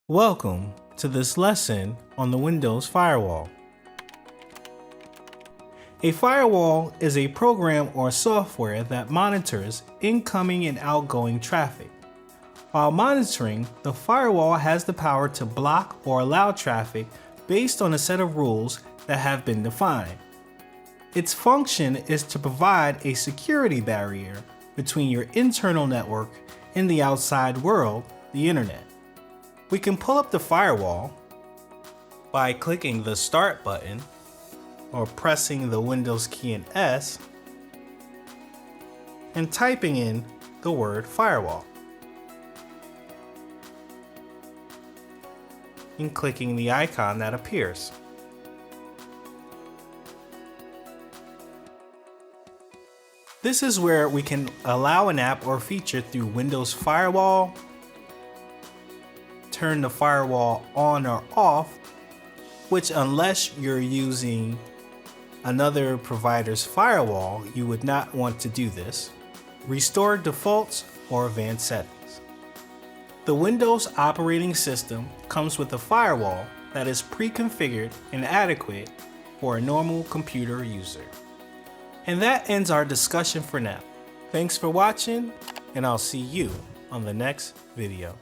Welcome to this lesson on the Windows Firewall. A firewall is a program or software that monitors incoming and outgoing traffic. While monitoring, the firewall has the power to block or allow traffic based on a set of rules that have been defined. Its function is to provide a security barrier between your internal network and the outside world, the internet. We can pull up the firewall by clicking the Start button or pressing the Windows key and S and typing in the word firewall and clicking the icon that appears. This is where we can allow an app or feature through Windows Firewall, turn the firewall on or off, which unless you're using another provider's firewall, you would not want to do this, restore defaults or advanced settings. The Windows operating system comes with a firewall that is pre-configured and adequate for a normal computer user. And that ends our discussion for now. Thanks for watching, and I'll see you on the next video.